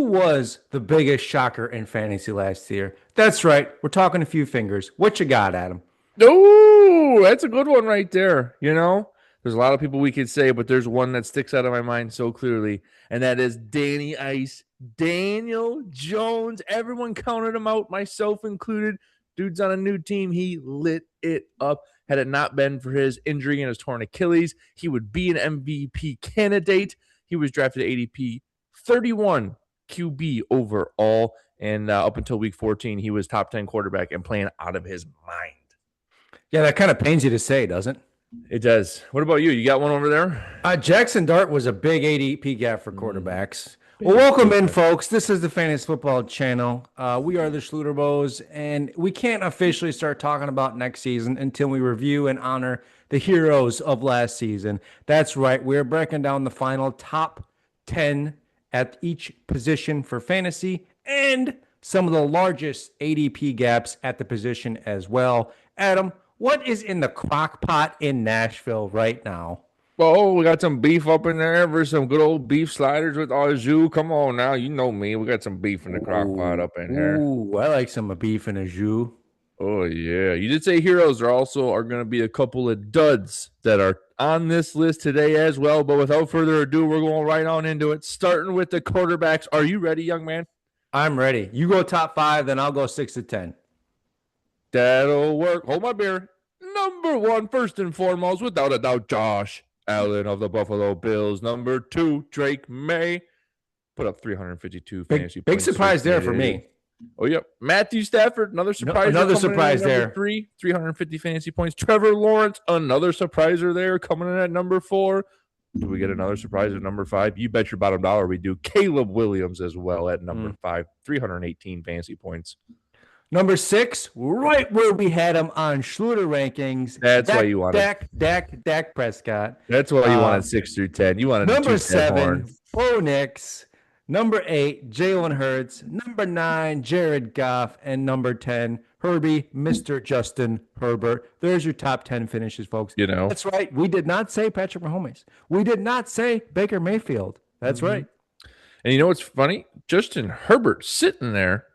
Who was the biggest shocker in fantasy last year? That's right. We're talking a few fingers. What you got, Adam? Oh, that's a good one right there. There's a lot of people we could say, but there's one that sticks out of my mind so clearly, and that is Danny Ice, Daniel Jones. Everyone counted him out, myself included. Dude's on a new team. He lit it up. Had it not been for his injury and his torn Achilles, he would be an MVP candidate. He was drafted ADP 31 QB overall. And up until week 14, he was top 10 quarterback and playing out of his mind. Yeah, that kind of pains you to say, doesn't it? It does. What about you? You got one over there? Jackson Dart was a big ADP gap for quarterbacks. Well, welcome in, folks. This is the Fantasy Football Channel. We are the Schluterbos, and we can't officially start talking about next season until we review and honor the heroes of last season. That's right. We're breaking down the final top 10 at each position for fantasy and some of the largest ADP gaps at the position as well. Adam, what is in the crock pot in Nashville right now? Oh, we got some beef up in there for some good old beef sliders with au jus. Come on now. You know me. We got some beef in the crock pot Ooh, up in here. I like some beef and a jus. Oh, yeah. You did say heroes. There also are going to be a couple of duds that are on this list today as well. But without further ado, we're going right on into it. Starting with the quarterbacks. Are you ready, young man? I'm ready. You go top 5, then I'll go 6 to 10. That'll work. Hold my beer. Number 1, first and foremost, without a doubt, Josh Allen of the Buffalo Bills. Number 2, Drake May. Put up 352 fantasy Big points. surprise there for me. Oh, yep. Matthew Stafford, another surprise. Another surprise there. 350 fantasy points. Trevor Lawrence, another surpriser there, coming in at number 4. Do we get another surprise at number 5? You bet your bottom dollar we do. Caleb Williams as well at number 5, 318 fantasy points. Number 6, right where we had him on Schluter rankings. That's why you wanted Dak Prescott. That's why you wanted 6 through 10. You wanted number 7, Bo Nix. Number 8, Jalen Hurts. Number 9, Jared Goff. And number 10, Herbie, Mr. Justin Herbert. There's your top 10 finishes, folks. That's right. We did not say Patrick Mahomes. We did not say Baker Mayfield. That's right. And you know what's funny? Justin Herbert sitting there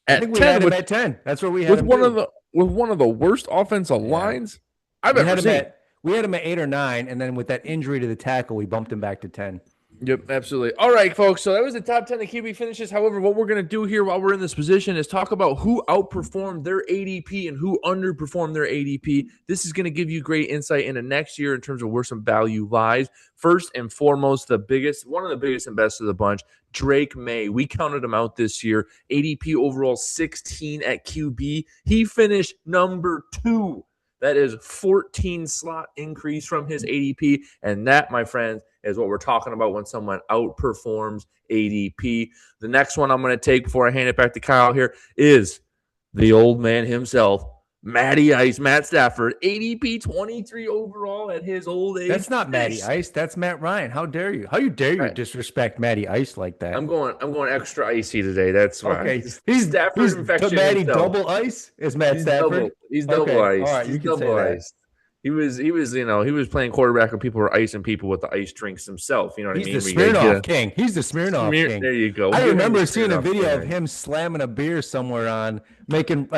I think we had him at 10. That's where we had him. With one of the worst offensive lines I've ever seen. We had him at 8 or 9, and then with that injury to the tackle, we bumped him back to 10. Yep, absolutely. All right, folks. So that was the top 10 of QB finishes. However, what we're going to do here while we're in this position is talk about who outperformed their ADP and who underperformed their ADP. This is going to give you great insight into next year in terms of where some value lies. First and foremost, one of the biggest and best of the bunch, Drake May. We counted him out this year. ADP overall 16 at QB. He finished number 2. That is 14 slot increase from his ADP. And that, my friends, is what we're talking about when someone outperforms ADP. The next one I'm going to take before I hand it back to Kyle here is the old man himself, Matty Ice, Matt Stafford, ADP 23 overall at his old age. That's not Matty Ice. That's Matt Ryan. How dare you? How dare you disrespect Matty Ice like that? I'm going extra icy today. That's why. Okay. He's infection Matty himself. Double Ice is Matt Stafford. He's double ice. All right, you can say that. He was playing quarterback when people were icing people with the ice drinks himself. You know what I mean? He's the Smirnoff King. He's the Smirnoff King. There you go. I remember seeing a video of him slamming a beer somewhere I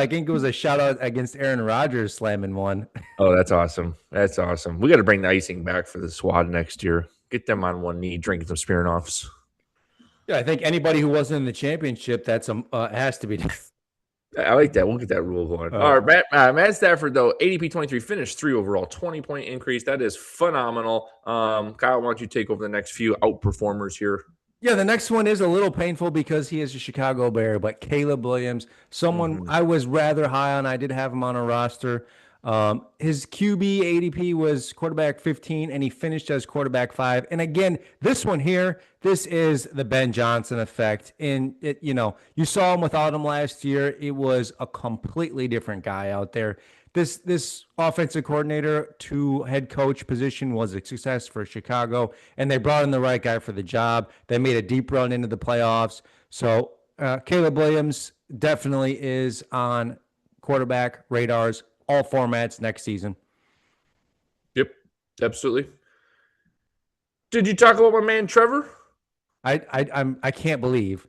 think it was a shout out against Aaron Rodgers slamming one. Oh, that's awesome. That's awesome. We got to bring the icing back for the squad next year. Get them on one knee, drinking some Smirnoffs. Yeah, I think anybody who wasn't in the championship, has to be. I like that. We'll get that rule going. All right, Matt Stafford, though, ADP 23, finished 3 overall, 20-point increase. That is phenomenal. Kyle, why don't you take over the next few outperformers here? Yeah, the next one is a little painful because he is a Chicago Bear, but Caleb Williams, someone I was rather high on. I did have him on a roster. His QB ADP was quarterback 15, and he finished as quarterback 5. And again, this one here, this is the Ben Johnson effect. And you saw him without him last year. It was a completely different guy out there. This offensive coordinator to head coach position was a success for Chicago, and they brought in the right guy for the job. They made a deep run into the playoffs. So Caleb Williams definitely is on quarterback radars, all formats next season. Yep, absolutely. Did you talk about my man Trevor? I can't believe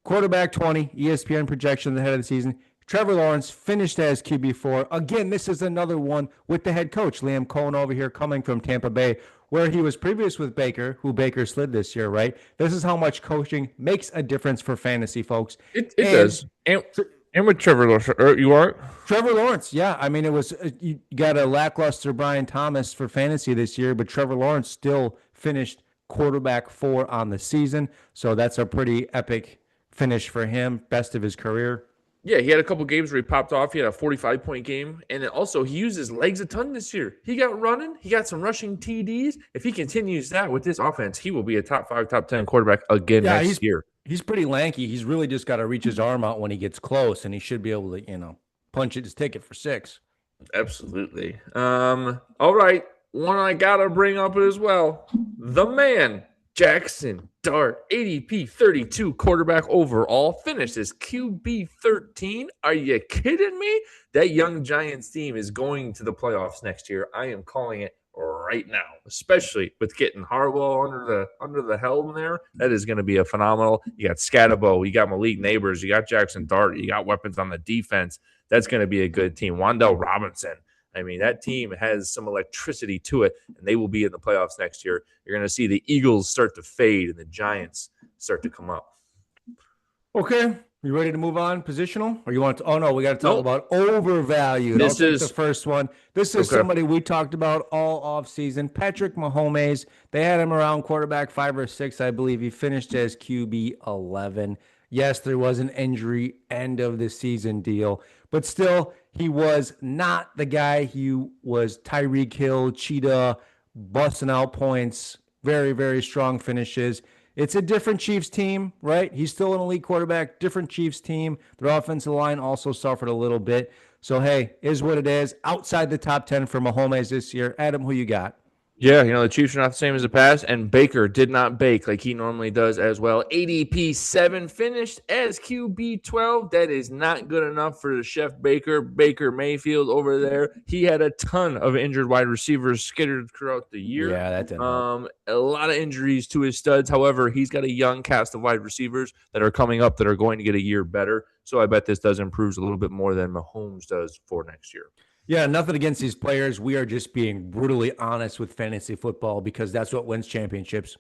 Quarterback 20, ESPN projection ahead of the season. Trevor Lawrence finished as QB4. Again, this is another one with the head coach, Liam Cohen, over here coming from Tampa Bay, where he was previous with Baker, who Baker slid this year, right? This is how much coaching makes a difference for fantasy, folks. It does. And with Trevor Lawrence, you are? Trevor Lawrence, yeah. I mean, it was you got a lackluster Brian Thomas for fantasy this year, but Trevor Lawrence still finished quarterback 4 on the season. So that's a pretty epic finish for him, best of his career. Yeah, he had a couple games where he popped off. He had a 45-point game. And then also, he used his legs a ton this year. He got running. He got some rushing TDs. If he continues that with this offense, he will be a top 5, top 10 quarterback again next year. He's pretty lanky. He's really just got to reach his arm out when he gets close, and he should be able to, punch it his ticket for 6. Absolutely. All right. One I got to bring up as well. The man, Jackson Dart, ADP 32, quarterback overall, finished as QB 13. Are you kidding me? That young Giants team is going to the playoffs next year. I am calling it right now, especially with getting Harbaugh under the helm there. That is going to be a phenomenal. You got Scatabo, you got Malik Neighbors, you got Jackson Dart, you got weapons on the defense. That's going to be a good team. Wan'Dale Robinson. I mean, that team has some electricity to it, and they will be in the playoffs next year. You're going to see the Eagles start to fade and the Giants start to come up. Okay. You ready to move on? Positional? Or you want to? Oh, no, we got to talk about overvalued. This is the first one. This is somebody we talked about all offseason. Patrick Mahomes. They had him around quarterback 5 or 6, I believe. He finished as QB 11. Yes, there was an injury end of the season deal, but still, he was not the guy. He was Tyreek Hill, cheetah, busting out points, very, very strong finishes. It's a different Chiefs team, right? He's still an elite quarterback, different Chiefs team. Their offensive line also suffered a little bit. So, hey, is what it is. Outside the top 10 for Mahomes this year. Adam, who you got? Yeah, the Chiefs are not the same as the past, and Baker did not bake like he normally does as well. ADP 7 finished as QB 12. That is not good enough for the Chef Baker Mayfield over there. He had a ton of injured wide receivers scattered throughout the year. Yeah, that didn't help. A lot of injuries to his studs. However, he's got a young cast of wide receivers that are coming up that are going to get a year better. So I bet this does improve a little bit more than Mahomes does for next year. Yeah, nothing against these players. We are just being brutally honest with fantasy football because that's what wins championships.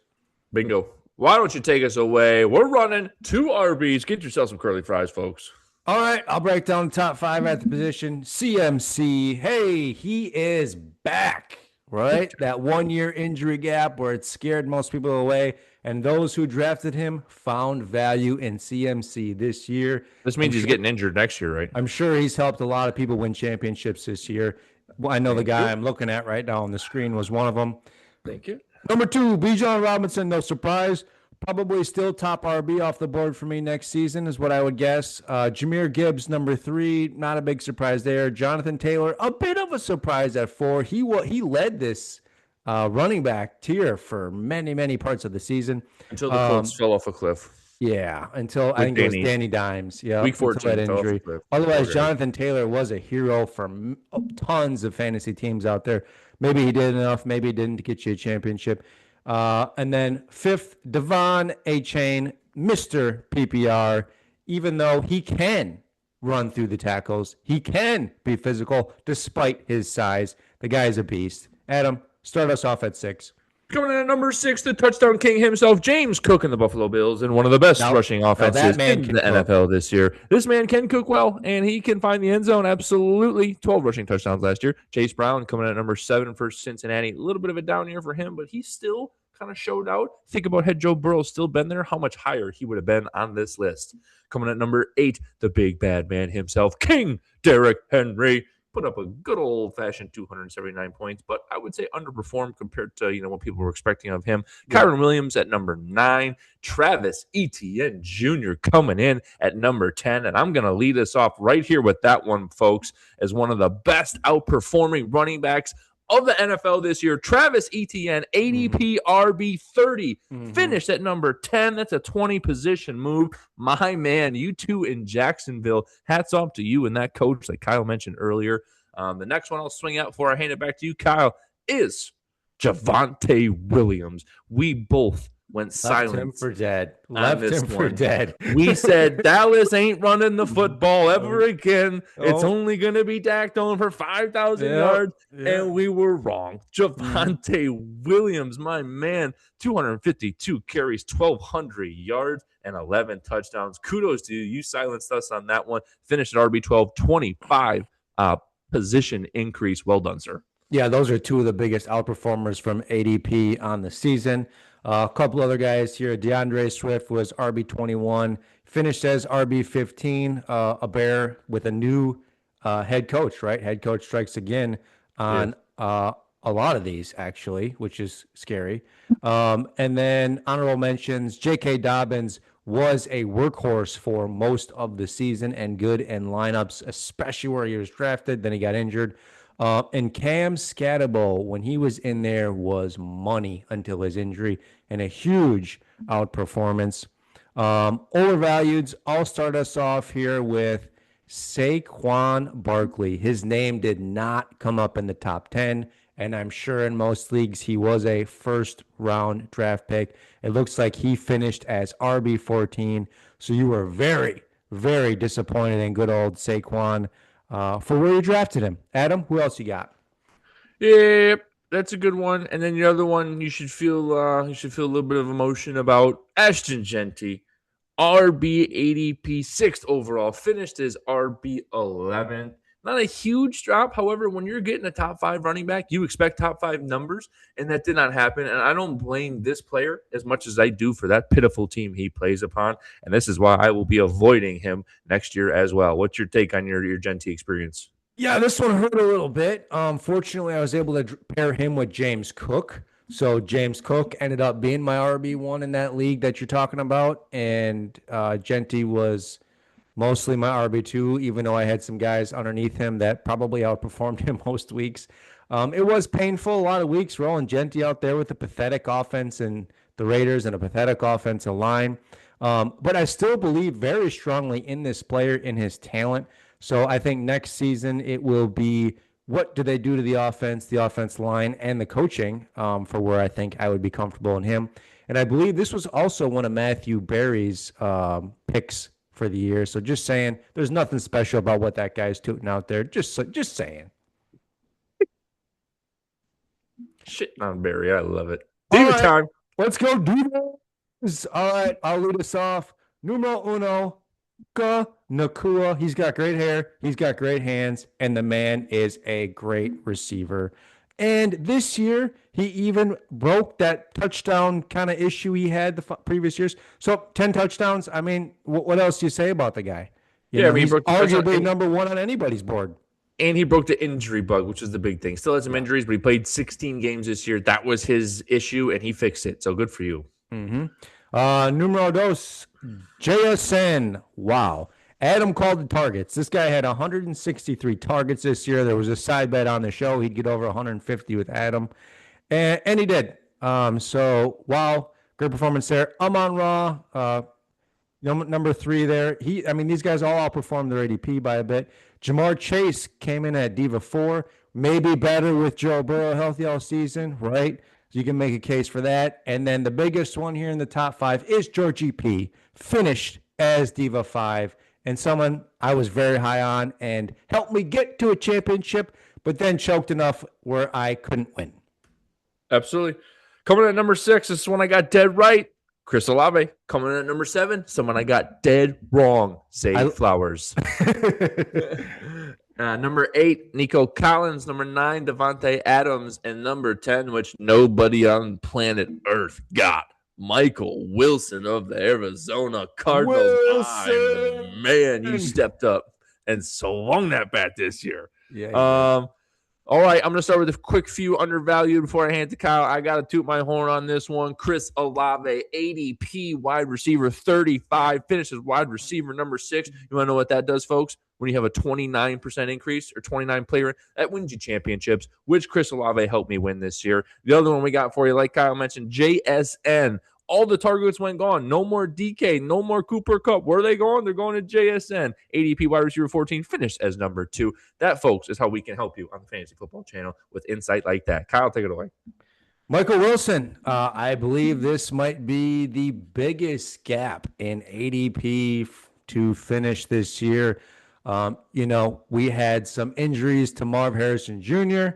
Bingo. Why don't you take us away? We're running 2 RBs. Get yourself some curly fries, folks. All right, I'll break down the top 5 at the position. CMC. Hey, he is back, right? That 1-year injury gap where it scared most people away. And those who drafted him found value in CMC this year. This means he's getting injured next year, right? I'm sure he's helped a lot of people win championships this year. Well, I know the guy I'm looking at right now on the screen was one of them. Thank you. Number 2, Bijan Robinson, no surprise. Probably still top RB off the board for me next season is what I would guess. Jahmyr Gibbs, number 3, not a big surprise there. Jonathan Taylor, a bit of a surprise at 4. He led this running back tier for many, many parts of the season. Until the Colts fell off a cliff. Yeah, until I think it was Danny Dimes. Yeah, Week 14 that injury. Otherwise, Jonathan Taylor was a hero for tons of fantasy teams out there. Maybe he did enough, maybe he didn't to get you a championship. And then 5th, Devon Achane, Mr. PPR, even though he can run through the tackles, he can be physical despite his size. The guy is a beast. Adam, start us off at 6. Coming in at number 6, the touchdown king himself, James Cook and the Buffalo Bills, and one of the best rushing offenses in the NFL this year. This man can cook well, and he can find the end zone. Absolutely. 12 rushing touchdowns last year. Chase Brown coming in at number 7 for Cincinnati. A little bit of a down year for him, but he still kind of showed out. Think about had Joe Burrow still been there, how much higher he would have been on this list. Coming at number 8, the big bad man himself, King Derrick Henry. Put up a good old-fashioned 279 points, but I would say underperformed compared to what people were expecting of him. Yeah. Kyren Williams at number 9. Travis Etienne Jr. coming in at number 10. And I'm going to lead us off right here with that one, folks, as one of the best outperforming running backs of the NFL this year. Travis Etienne, ADP RB 30, finished at number 10. That's a 20 position move. My man, you two in Jacksonville, hats off to you and that coach like Kyle mentioned earlier. The next one I'll swing out before I hand it back to you, Kyle, is Javonte Williams. We both went Left him silent for dead. on Left this him for one. dead. We said Dallas ain't running the football ever Oh, again. It's oh, only going to be Dak throwing for 5,000 yep, yards. yep. And we were wrong. Mhm. Javonte Williams, my man, 252 carries, 1,200 yards, and 11 touchdowns. Kudos to you. You silenced us on that one. Finished at RB12, 25 position increase. Well done, sir. Yeah, those are two of the biggest outperformers from ADP on the season. A couple other guys here. DeAndre Swift was RB21, finished as RB15, a Bear with a new head coach, right? Head coach strikes again Yes. on a lot of these, actually, which is scary. And then honorable mentions, J.K. Dobbins was a workhorse for most of the season and good in lineups, especially where he was drafted. Then he got injured. And Cam Scatterbo, when he was in there, was money until his injury and a huge outperformance. Overvalued, I'll start us off here with Saquon Barkley. His name did not come up in the top 10, and I'm sure in most leagues he was a first round draft pick. It looks like he finished as RB14. So you were very, very disappointed in good old Saquon for where you drafted him. Adam, who else you got? Yep, that's a good one. And then the other one you should feel a little bit of emotion about Ashton Genty, RB ADP sixth overall, finished as RB 11. Not a huge drop. However, when you're getting a top five running back, you expect top five numbers, and that did not happen. And I don't blame this player as much as I do for that pitiful team he plays upon. And this is why I will be avoiding him next year as well. What's your take on your Genty experience? Yeah, this one hurt a little bit. Fortunately, I was able to pair him with James Cook. So James Cook ended up being my RB1 in that league that you're talking about. And Genty was mostly my RB2, even though I had some guys underneath him that probably outperformed him most weeks. It was painful a lot of weeks rolling Genty out there with a pathetic offense and the Raiders and a pathetic offensive line. But I still believe very strongly in this player, in his talent. So I think next season it will be what do they do to the offense line, and the coaching for where I think I would be comfortable in him. And I believe this was also one of Matthew Berry's picks for the year. So just saying, there's nothing special about what that guy's tooting out there. Just saying. Shitting on Barry. I love it. All Diva right, time. let's go do this. All right, I'll lead us off. Numero uno, Nakua. He's got great hair. He's got great hands, and the man is a great receiver. And this year, he even broke that touchdown kind of issue he had the previous years. So 10 touchdowns. I mean, what else do you say about the guy? Yeah, I mean, he He's broke the touchdown arguably number one on anybody's board. and he broke the injury bug, which is the big thing. Still has some injuries, but he played 16 games this year. That was his issue, and he fixed it. So good for you. Numero dos, JSN. Wow. Adam called the targets. This guy had 163 targets this year. There was a side bet on the show. He'd get over 150 with Adam. And he did. So, wow. Great performance there. Amon Ra, number 3 there. These guys all outperformed their ADP by a bit. Jamar Chase came in at Diva 4. Maybe better with Joe Burrow healthy all season, right? So you can make a case for that. And then the biggest one here in the top 5 is Georgie P. Finished as Diva 5. And someone I was very high on and helped me get to a championship, but then choked enough where I couldn't win. Absolutely. Coming in at number 6, this is one I got dead right. Chris Olave. Coming in at number 7, someone I got dead wrong. Zay Flowers. Number 8, Nico Collins. Number 9, Devontae Adams. And number 10, which nobody on planet Earth got, Michael Wilson of the Arizona Cardinals. Man, you stepped up and swung that bat this year. Yeah. All right, I'm going to start with a quick few undervalued before I hand to Kyle. I got to toot my horn on this one. Chris Olave, ADP wide receiver 35, finishes wide receiver number 6. You want to know what that does, folks? When you have a 29% increase or 29 player, that wins you championships, which Chris Olave helped me win this year. The other one we got for you, like Kyle mentioned, JSN. All the targets went gone. No more DK, no more Cooper Kupp. Where are they going? They're going to JSN. ADP wide receiver 14, finished as number 2. That, folks, is how we can help you on the Fantasy Football Channel with insight like that. Kyle, take it away. Michael Wilson, I believe this might be the biggest gap in ADP to finish this year. We had some injuries to Marv Harrison Jr.,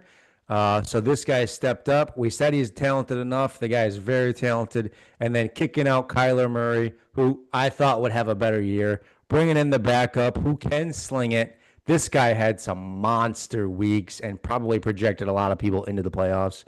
so this guy stepped up. We said he's talented enough. The guy is very talented. And then kicking out Kyler Murray, who I thought would have a better year, bringing in the backup who can sling it. This guy had some monster weeks and probably projected a lot of people into the playoffs.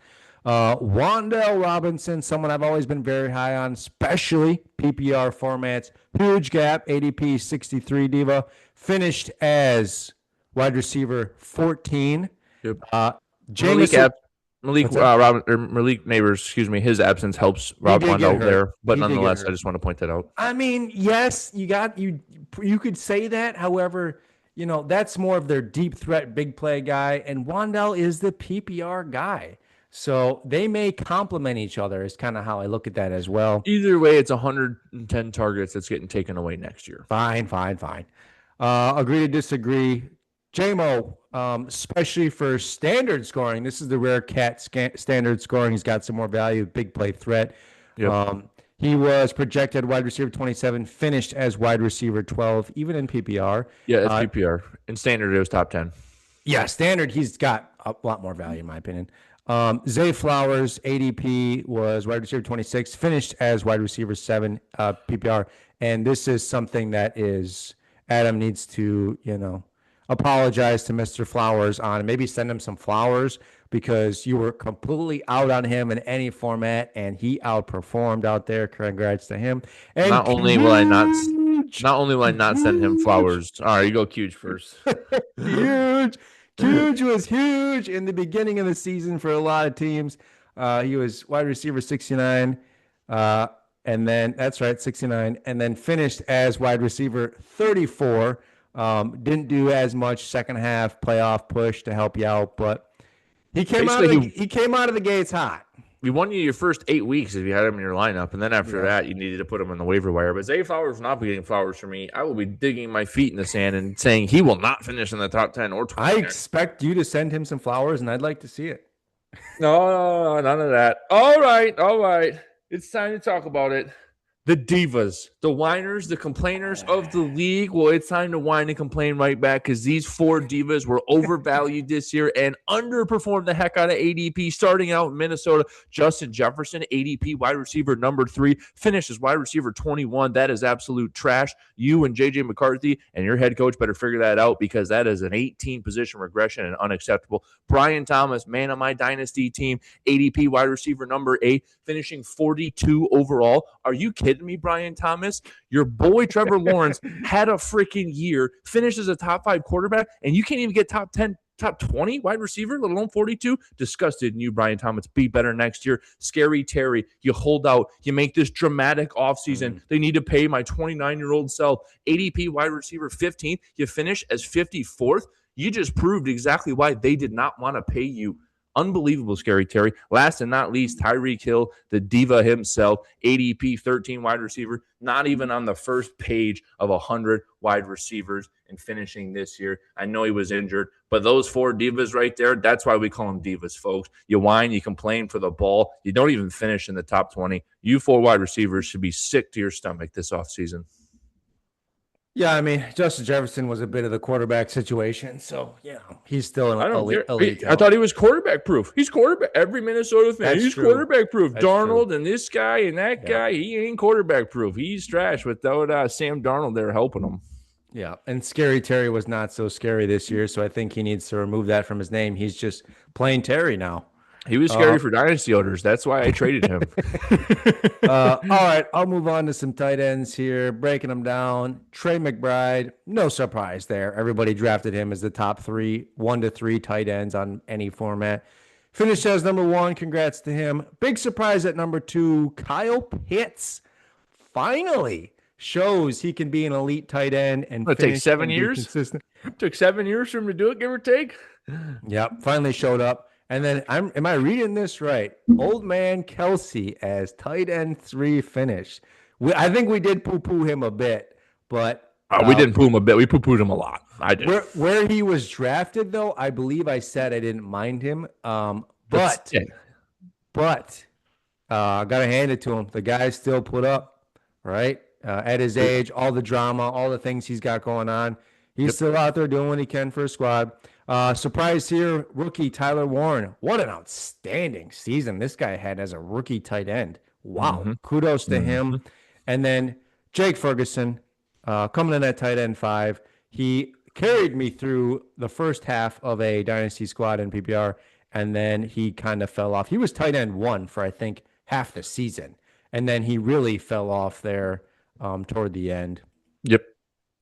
Wandale Robinson, someone I've always been very high on, especially PPR formats. Huge gap, ADP 63 Diva. Finished as wide receiver 14. Yep. Jameson, Malik Neighbors, excuse me, his absence helps Rob Wandale there. But nonetheless, I just want to point that out. I mean, yes, you could say that. However, that's more of their deep threat, big play guy. And Wandale is the PPR guy. So they may complement each other is kind of how I look at that as well. Either way, it's 110 targets that's getting taken away next year. Fine. Agree to disagree. JMO, especially for standard scoring, this is the rare cat standard scoring. He's got some more value, big play threat. Yep. He was projected wide receiver 27, finished as wide receiver 12, even in PPR. Yeah, it's PPR. In standard, it was top 10. Yeah, standard, he's got a lot more value, in my opinion. Zay Flowers, ADP was wide receiver 26, finished as wide receiver 7, PPR. And this is something that Adam needs to, apologize to Mr. Flowers on, maybe send him some flowers because you were completely out on him in any format and he outperformed out there. Congrats to him. And not only will I not send him flowers. All right, you go Huge first. Huge was huge in the beginning of the season for a lot of teams. He was wide receiver 69. And then that's right, 69, and then finished as wide receiver 34. Didn't do as much second half playoff push to help you out, but he came out of the gates hot. We won you your first 8 weeks if you had him in your lineup, and then after that, you needed to put him on the waiver wire. But Zay Flowers will not be getting flowers for me. I will be digging my feet in the sand and saying he will not finish in the top 10 or 20. I expect you to send him some flowers, and I'd like to see it. No, none of that. All right. It's time to talk about it. The divas, the whiners, the complainers of the league. Well, it's time to whine and complain right back because these 4 divas were overvalued this year and underperformed the heck out of ADP. Starting out in Minnesota, Justin Jefferson, ADP wide receiver number 3, finished as wide receiver 21. That is absolute trash. You and JJ McCarthy and your head coach better figure that out because that is an 18 position regression and unacceptable. Brian Thomas, man of my dynasty team, ADP wide receiver number 8, finishing 42 overall. Are you kidding me, Brian Thomas? Your boy Trevor Lawrence had a freaking year, finished as a top 5 quarterback, and you can't even get top 10, top 20 wide receiver, let alone 42. Disgusted in you, Brian Thomas. Be better next year. Scary Terry, you hold out. You make this dramatic offseason. They need to pay my 29-year-old self. ADP wide receiver 15. You finish as 54th. You just proved exactly why they did not want to pay you. Unbelievable, Scary Terry. Last and not least, Tyreek Hill, the diva himself, ADP 13 wide receiver, not even on the first page of 100 wide receivers and finishing this year. I know he was injured, but those 4 divas right there, that's why we call them divas, folks. You whine, you complain for the ball. You don't even finish in the top 20. You 4 wide receivers should be sick to your stomach this offseason. Yeah, I mean, Justin Jefferson was a bit of the quarterback situation, so he's still an elite. I thought he was quarterback proof. He's quarterback. Every Minnesota fan, That's he's true. quarterback proof. That's Darnold true. and this guy and that guy, he ain't quarterback proof. He's trash without Sam Darnold there helping him. Yeah, and Scary Terry was not so scary this year, so I think he needs to remove that from his name. He's just plain Terry now. He was scary for dynasty owners. That's why I traded him. All right, I'll move on to some tight ends here, breaking them down. Trey McBride, no surprise there. Everybody drafted him as the top 1 to 3 tight ends on any format. Finished as number 1. Congrats to him. Big surprise at number 2. Kyle Pitts finally shows he can be an elite tight end and It takes 7 years. Consistent. It took 7 years for him to do it, give or take. Yep, finally showed up. And then am I reading this right? Old man Kelsey as tight end 3 finished. I think we did poo-poo him a bit, but we didn't poo him a bit. We poo-pooed him a lot. I did. Where he was drafted, though, I believe I said I didn't mind him. But but I got to hand it to him. The guy still put up, right? At his age, all the drama, all the things he's got going on. He's Yep. still out there doing what he can for his squad. Surprise here, rookie Tyler Warren. What an outstanding season this guy had as a rookie tight end. Wow. Mm-hmm. Kudos to Mm-hmm. him. And then Jake Ferguson coming in at tight end 5. He carried me through the first half of a dynasty squad in PPR, and then he kind of fell off. He was tight end 1 for, I think, half the season. And then he really fell off there toward the end. Yep.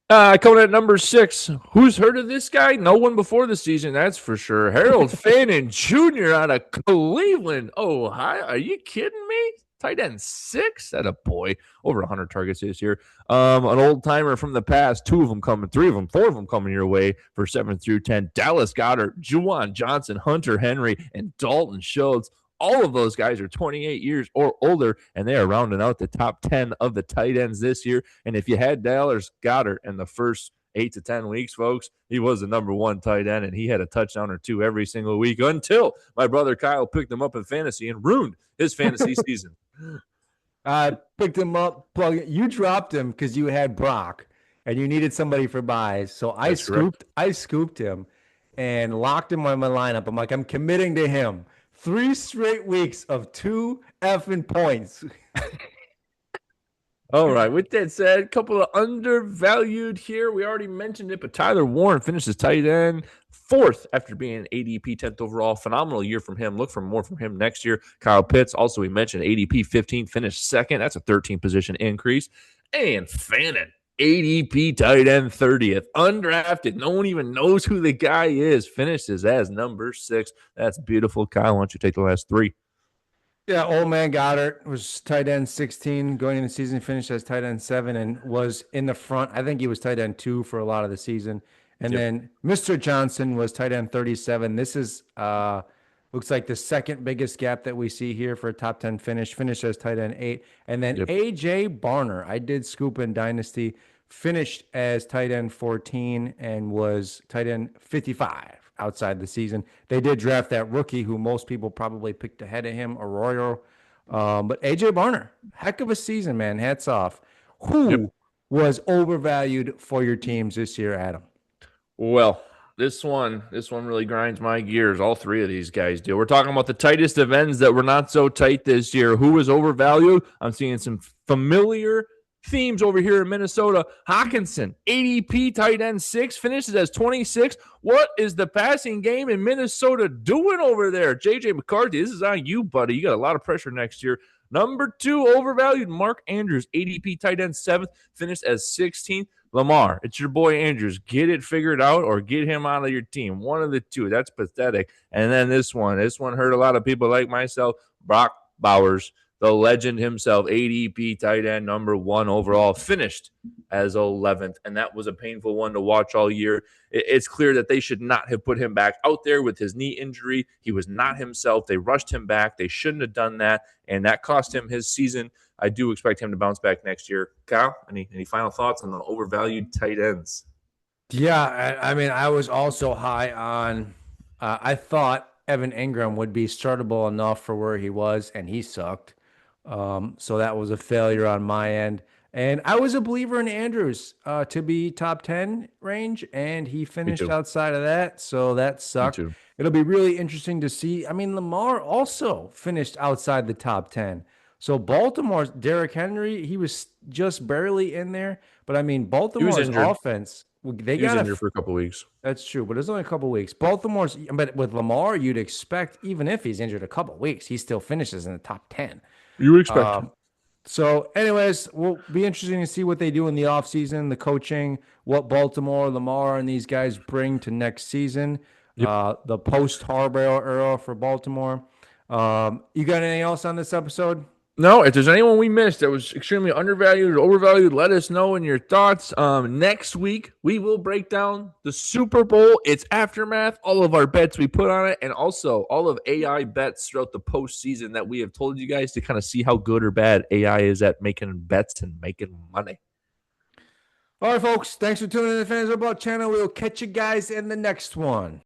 Coming at number 6. Who's heard of this guy? No one before the season, that's for sure. Harold Fannin Jr. out of Cleveland, Ohio. Are you kidding me? Tight end 6? That a boy. Over 100 targets this year. An old timer from the past. 2 of them coming, 3 of them, 4 of them coming your way for 7 through 10. Dallas Goedert, Juwan Johnson, Hunter Henry, and Dalton Schultz. All of those guys are 28 years or older, and they are rounding out the top 10 of the tight ends this year. And if you had Dallas Goedert in the first 8 to 10 weeks, folks, he was the number 1 tight end, and he had a touchdown or 2 every single week until my brother Kyle picked him up in fantasy and ruined his fantasy season. I picked him up, you dropped him because you had Brock and you needed somebody for buys. So I scooped him and locked him on my lineup. I'm like, I'm committing to him. 3 straight weeks of 2 effing points. All right. With that said, a couple of undervalued here. We already mentioned it, but Tyler Warren finishes tight end 4th after being ADP 10th overall. Phenomenal year from him. Look for more from him next year. Kyle Pitts, also we mentioned ADP 15th, finished 2nd. That's a 13 position increase. And Fannin, ADP tight end 30th, undrafted. No one even knows who the guy is. Finishes as number 6. That's beautiful. Kyle, why don't you take the last 3? Yeah, old man Goddard was tight end 16 going into the season, finished as tight end 7 and was in the front. I think he was tight end 2 for a lot of the season. And Yep. then Mr. Johnson was tight end 37. This is looks like the second biggest gap that we see here for a top 10 finish. Finished as tight end 8. And then Yep. AJ Barner, I did scoop in Dynasty, finished as tight end 14 and was tight end 55 outside the season. They did draft that rookie who most people probably picked ahead of him, Arroyo. But AJ Barner, heck of a season, man. Hats off. Who Yep. was overvalued for your teams this year, Adam? Well, this one really grinds my gears. All 3 of these guys do. We're talking about the tightest of ends that were not so tight this year. Who was overvalued? I'm seeing some familiar themes over here in Minnesota. Hawkinson, ADP tight end 6, finishes as 26. What is the passing game in Minnesota doing over there? JJ McCarthy, this is on you, buddy. You got a lot of pressure next year. Number 2, overvalued, Mark Andrews, ADP tight end 7th, finished as 16th. Lamar, it's your boy Andrews. Get it figured out or get him out of your team. One of the two. That's pathetic. And then this one hurt a lot of people like myself. Brock Bowers, the legend himself, ADP tight end number 1 overall, finished as 11th. And that was a painful one to watch all year. It's clear that they should not have put him back out there with his knee injury. He was not himself. They rushed him back. They shouldn't have done that. And that cost him his season. I do expect him to bounce back next year. Kyle, any final thoughts on the overvalued tight ends? Yeah, I mean, I was also high on. I thought Evan Ingram would be startable enough for where he was, and he sucked. So that was a failure on my end. And I was a believer in Andrews to be top 10 range, and he finished outside of that. So that sucked. It'll be really interesting to see. I mean, Lamar also finished outside the top 10. So Baltimore's Derrick Henry, he was just barely in there. But I mean, Baltimore's offense, they got injured for a couple of weeks. That's true, but it's only a couple of weeks. Baltimore's, but with Lamar, you'd expect even if he's injured a couple of weeks, he still finishes in the top 10. You would expect. So, anyways, we'll be interesting to see what they do in the offseason, the coaching, what Baltimore, Lamar, and these guys bring to next season. The post-Harbaugh era for Baltimore. You got anything else on this episode? No, if there's anyone we missed that was extremely undervalued or overvalued, let us know in your thoughts. Next week, we will break down the Super Bowl, its aftermath, all of our bets we put on it, and also all of AI bets throughout the postseason that we have told you guys to kind of see how good or bad AI is at making bets and making money. All right, folks. Thanks for tuning in to the Fantasy Football channel. We'll catch you guys in the next one.